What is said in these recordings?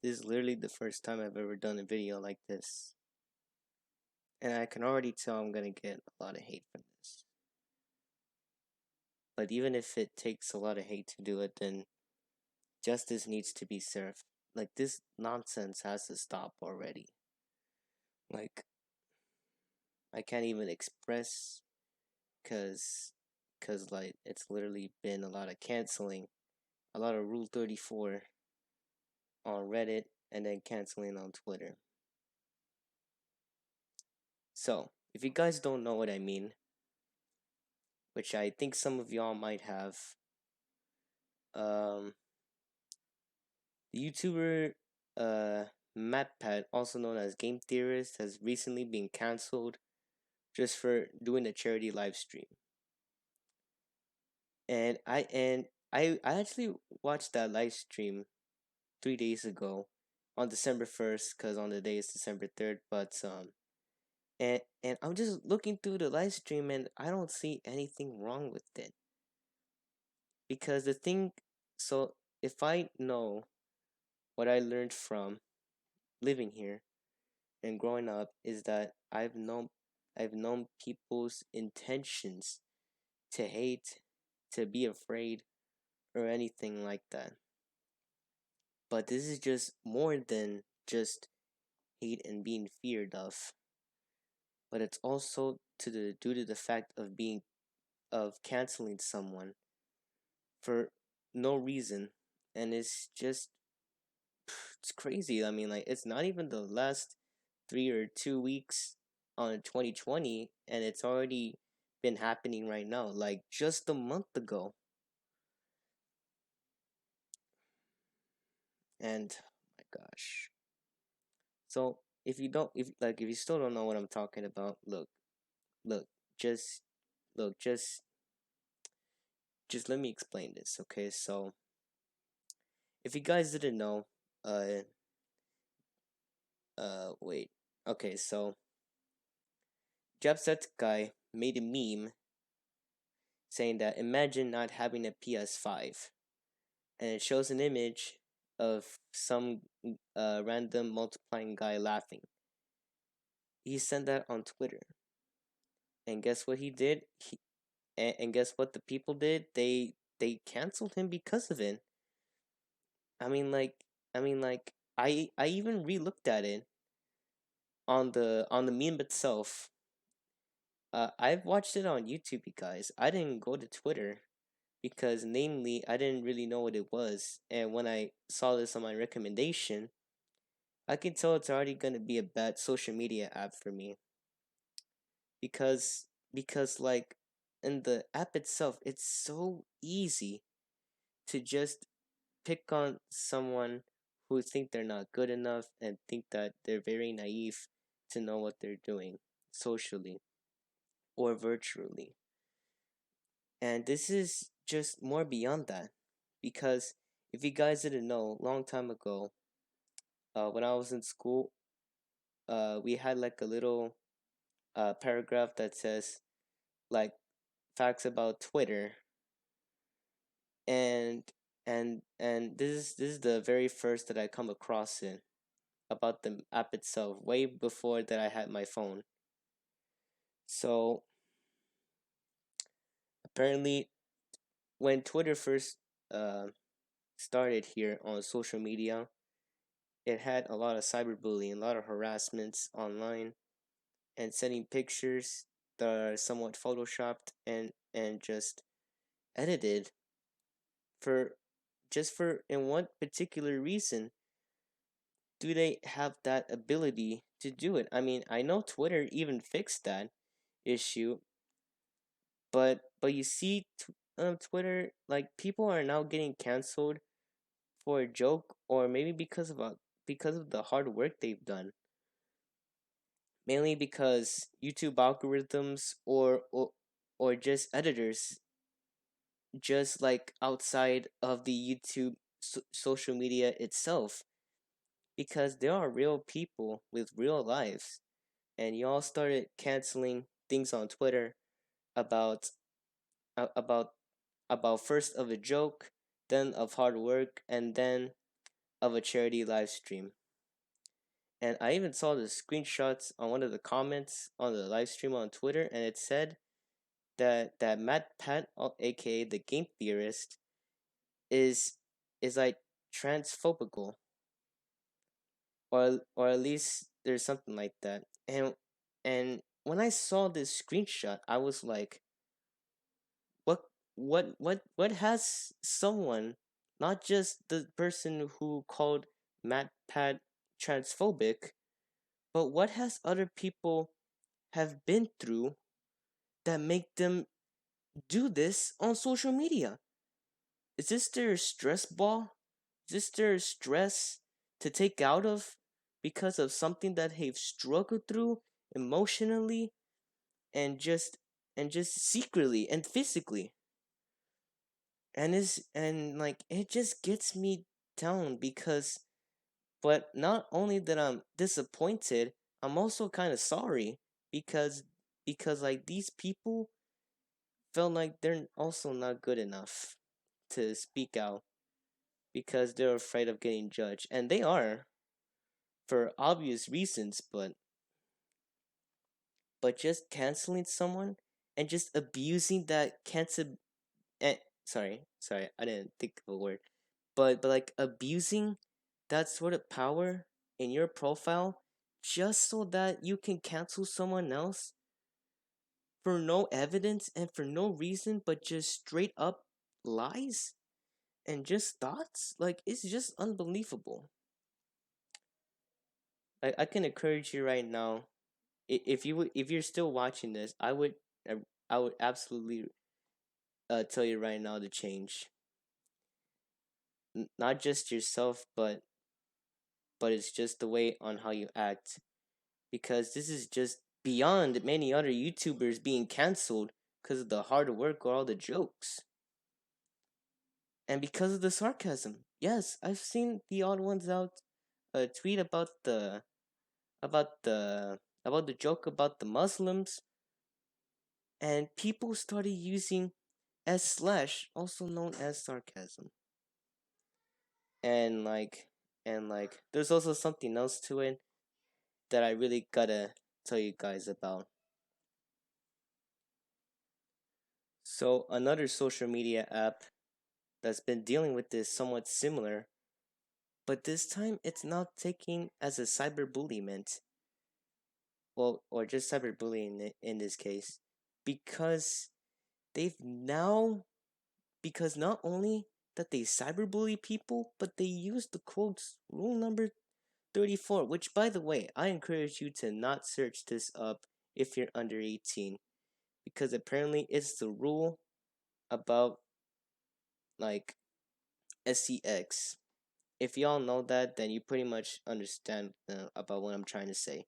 This is literally the first time I've ever done a video like this. And I can already tell I'm gonna get a lot of hate from this. But even if it takes a lot of hate to do it, then justice needs to be served. Like, this nonsense has to stop already. Like, I can't even express cause like it's literally been a lot of canceling, a lot of Rule 34 on Reddit, and then canceling on Twitter. So, if you guys don't know what I mean, which I think some of y'all might have, um, the YouTuber MatPat, also known as Game Theorist, has recently been canceled just for doing a charity live stream. And I actually watched that live stream 3 days ago on December 1st, because on the day is December 3rd. And I'm just looking through the live stream and I don't see anything wrong with it. Because the thing, so if I know what I learned from living here and growing up is that I've known people's intentions to hate, to be afraid, or anything like that. But this is just more than just hate and being feared of. But it's also due to the fact of canceling someone for no reason. And it's crazy. I mean, like, it's not even the last 3 or 2 weeks on 2020, and it's already been happening right now, like just a month ago. And my gosh. So if you still don't know what I'm talking about, look, just look, just let me explain this, okay? So if you guys didn't know, uh wait. Okay, so Jacksepticeye made a meme saying that imagine not having a PS5, and it shows an image of some random multiplying guy laughing. He sent that on Twitter, and guess what he did? And guess what the people did? They canceled him because of it. I mean, like, I even re-looked at it on the meme itself. I've watched it on YouTube, you guys. I didn't go to Twitter because, namely, I didn't really know what it was. And when I saw this on my recommendation, I can tell it's already gonna be a bad social media app for me because like in the app itself, it's so easy to just pick on someone who think they're not good enough and think that they're very naive to know what they're doing socially or virtually. And this is just more beyond that because if you guys didn't know, long time ago, when I was in school, we had like a little paragraph that says like facts about Twitter, and and this is the very first that I come across it about the app itself, way before that I had my phone. So apparently, when Twitter first uh, started here on social media, it had a lot of cyberbullying, a lot of harassments online, and sending pictures that are somewhat photoshopped and just edited for just for in one particular reason do they have that ability to do it. I mean, I know Twitter even fixed that issue, but you see, Twitter, like, people are now getting canceled for a joke, or maybe because of the hard work they've done. Mainly because YouTube algorithms or just editors, just like outside of the YouTube social media itself, because there are real people with real lives, and y'all started canceling things on Twitter about uh, about about first of a joke, then of hard work, and then of a charity live stream. And I even saw the screenshots on one of the comments on the live stream on Twitter, and it said that MatPat, aka the game theorist, is like transphobical, or at least there's something like that. And when I saw this screenshot, I was like, what what has someone, not just the person who called MatPat transphobic, but what has other people have been through that make them do this on social media? Is this their stress ball? Is this their stress to take out of because of something that they've struggled through emotionally and just secretly and physically? And like it just gets me down because but not only that I'm disappointed, I'm also kind of sorry because like these people felt like they're also not good enough to speak out because they're afraid of getting judged, and they are for obvious reasons, but just canceling someone and just abusing that cancel eh, sorry, I didn't think of a word. But like abusing that sort of power in your profile just so that you can cancel someone else for no evidence and for no reason but just straight up lies and just thoughts, like it's just unbelievable. I can encourage you right now, if if you're still watching this, uh, I would absolutely tell you right now to change. Not just yourself, but it's just the way on how you act, because this is just beyond many other YouTubers being canceled because of the hard work or all the jokes and because of the sarcasm. Yes, I've seen the odd ones out tweet about the about the joke about the Muslims, and people started using S slash, also known as sarcasm. And there's also something else to it that I really gotta tell you guys about. So another social media app that's been dealing with this somewhat similar, but this time it's not taking as a cyberbullying, well, or just cyberbullying in this case, because they've now because not only that they cyberbully people, but they use the quotes rule number 34, which by the way, I encourage you to not search this up if you're under 18, because apparently it's the rule about like SCX. If y'all know that, then you pretty much understand about what I'm trying to say.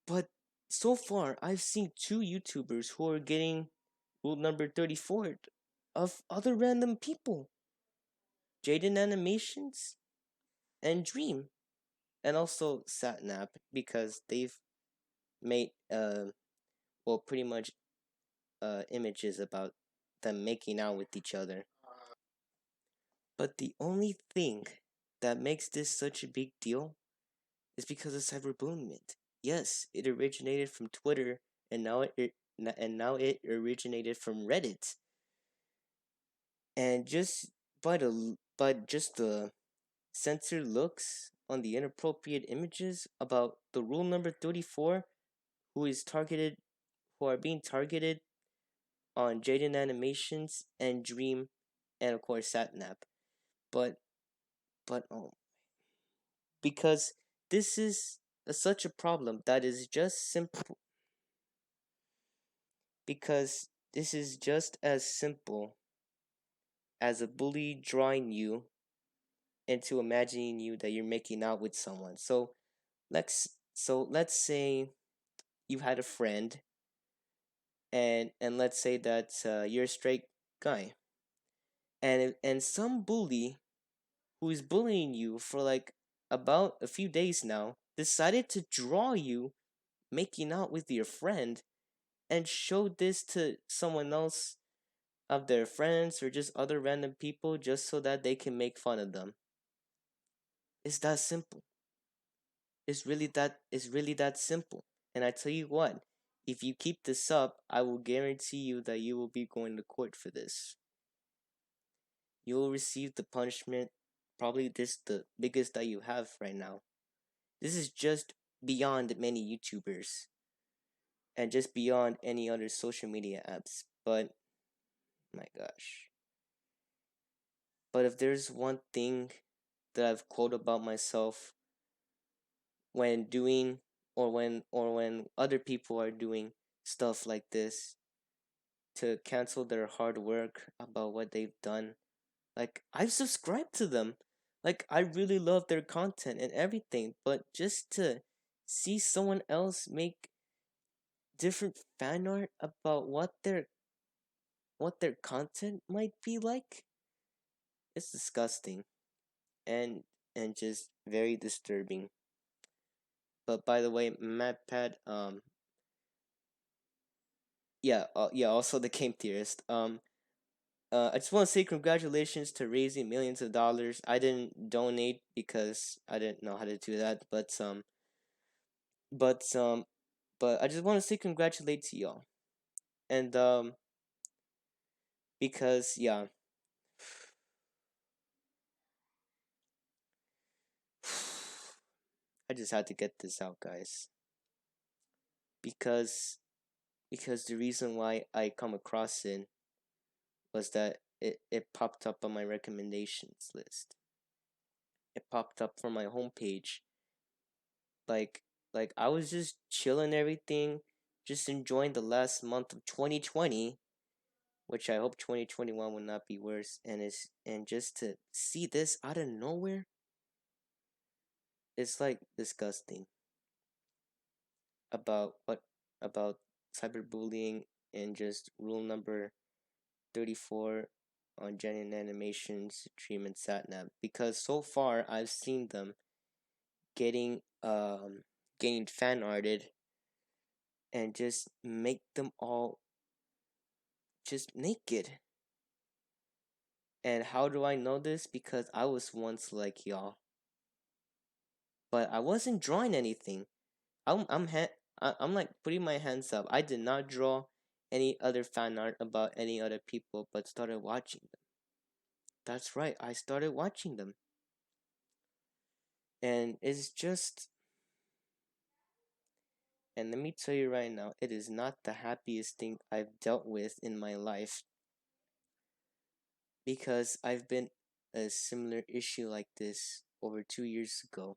But so far, I've seen two YouTubers who are getting rule number 34 of other random people, Jaden Animations and Dream, and also Satnap, because they've made well, pretty much images about them making out with each other. But the only thing that makes this such a big deal is because of cyberbullying. Yes, it originated from Twitter, and now it originated from Reddit. And just but just the censored looks on the inappropriate images about the rule number 34, who is targeted who are being targeted on Jaden Animations and Dream, and of course Satnap. But oh, because this is such a problem that is just simple, because this is just as simple as a bully drawing you into imagining you that you're making out with someone. Let's say you had a friend, and let's say that you're a straight guy, and some bully who is bullying you for like about a few days now decided to draw you making out with your friend and showed this to someone else of their friends or just other random people just so that they can make fun of them. It's that simple. It's really that simple. And I tell you what, if you keep this up, I will guarantee you that you will be going to court for this. You will receive the punishment, probably this the biggest that you have right now. This is just beyond many YouTubers and just beyond any other social media apps. But my gosh. But if there's one thing that I've quote about myself when doing or when other people are doing stuff like this to cancel their hard work about what they've done, like I've subscribed to them. Like I really love their content and everything, but just to see someone else make different fan art about what their content might be like, it's disgusting and and just very disturbing. But by the way, MatPat, yeah, yeah, also the game theorist. I just want to say congratulations to raising millions of dollars. I didn't donate because I didn't know how to do that, but but I just want to say congratulate to y'all. And because yeah, I just had to get this out, guys. Because because the reason why I come across it was that it popped up on my recommendations list. It popped up from my homepage. Like like I was just chilling everything, just enjoying the last month of 2020, which I hope 2021 will not be worse. And just to see this out of nowhere, it's like disgusting about what about cyberbullying and just rule number 34 on Genuine Animations, Dream and Satnap, because so far I've seen them getting getting fan arted and just make them all just naked. And how do I know this? Because I was once like y'all, but I wasn't drawing anything. I'm like putting my hands up. I did not draw any other fan art about any other people, but started watching them. That's right, I started watching them, and it's just. And let me tell you right now, it is not the happiest thing I've dealt with in my life because I've been a similar issue like this over 2 years ago,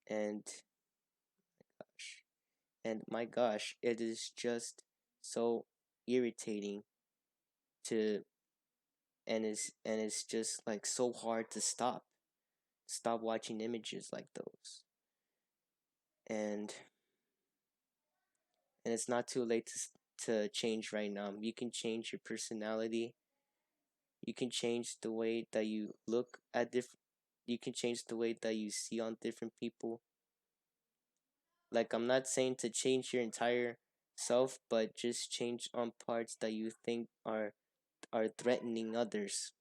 and gosh, and my gosh, it is just so irritating to, and it's just like so hard to stop watching images like those, and and it's not too late to change right now. You can change your personality. You can change the way that you look at different. You can change the way that you see on different people. Like I'm not saying to change your entire self, but just change on parts that you think are threatening others.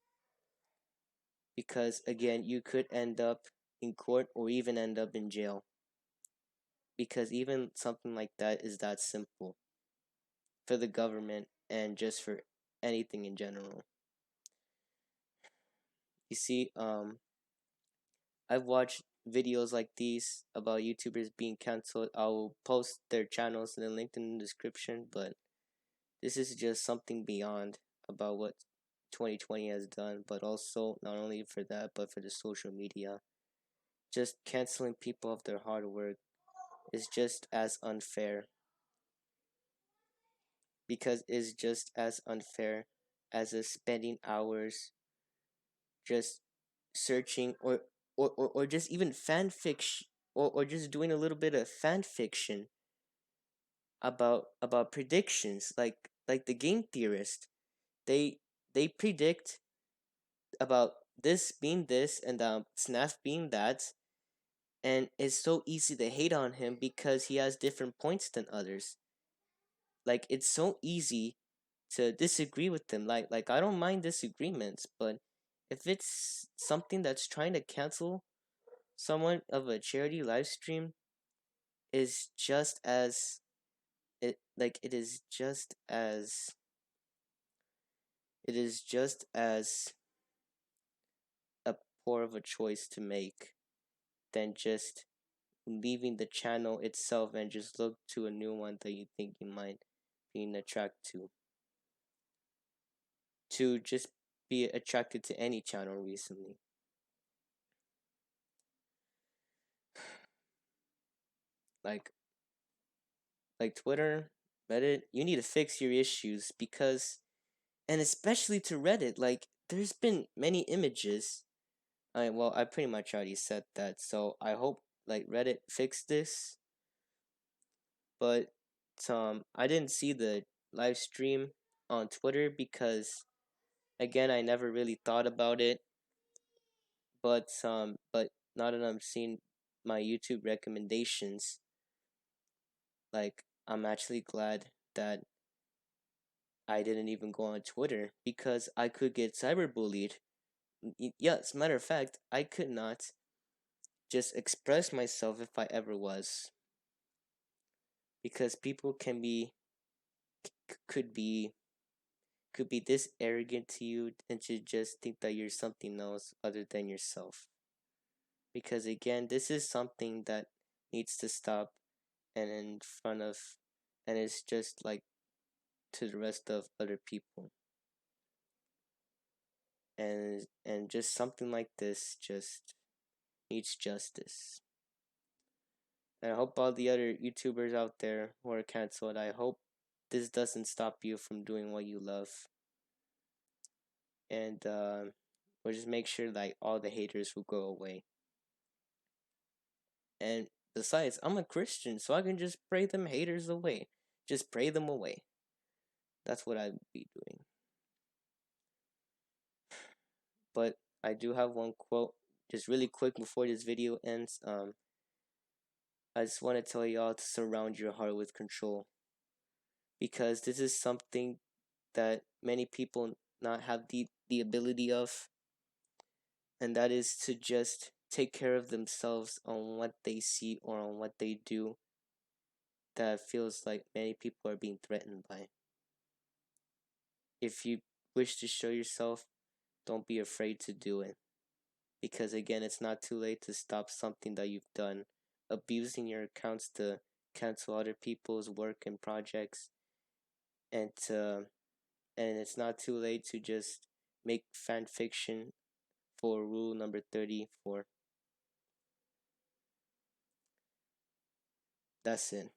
Because again, you could end up in court or even end up in jail. Because even something like that is that simple for the government and just for anything in general. You see, I've watched videos like these about YouTubers being canceled. I'll post their channels in the link in the description, but this is just something beyond about what 2020 has done, but also not only for that, but for the social media. Just canceling people of their hard work is just as unfair because it's just as unfair as us spending hours just searching or just even fan fiction or just doing a little bit of fan fiction about predictions like the game theorist. They predict about this being this and Snaf being that, and it's so easy to hate on him because he has different points than others. Like it's so easy to disagree with him. Like I don't mind disagreements, but if it's something that's trying to cancel someone of a charity live stream, is just as it is just as it is just as a poor of a choice to make than just leaving the channel itself and just look to a new one that you think you might be attracted to just be attracted to any channel recently. Like Twitter, Reddit, you need to fix your issues because, and especially to Reddit, like there's been many images. I pretty much already said that, so I hope like Reddit fixed this. But I didn't see the live stream on Twitter because again I never really thought about it. But now that I'm seeing my YouTube recommendations, like I'm actually glad that I didn't even go on Twitter because I could get cyberbullied. Yes, matter of fact, I could not just express myself if I ever was because people could be could be this arrogant to you and to just think that you're something else other than yourself. Because again, this is something that needs to stop and in front of and it's just like to the rest of other people. And just something like this just needs justice. And I hope all the other YouTubers out there who are canceled, I hope this doesn't stop you from doing what you love. And we'll just make sure like all the haters will go away. And besides, I'm a Christian, so I can just pray them haters away. Just pray them away. That's what I'd be doing. But I do have one quote, just really quick before this video ends. I just want to tell y'all to surround your heart with control because this is something that many people not have the ability of, and that is to just take care of themselves on what they see or on what they do that feels like many people are being threatened by. If you wish to show yourself, don't be afraid to do it. Because again, it's not too late to stop something that you've done. Abusing your accounts to cancel other people's work and projects, and it's not too late to just make fan fiction for rule number 34. That's it.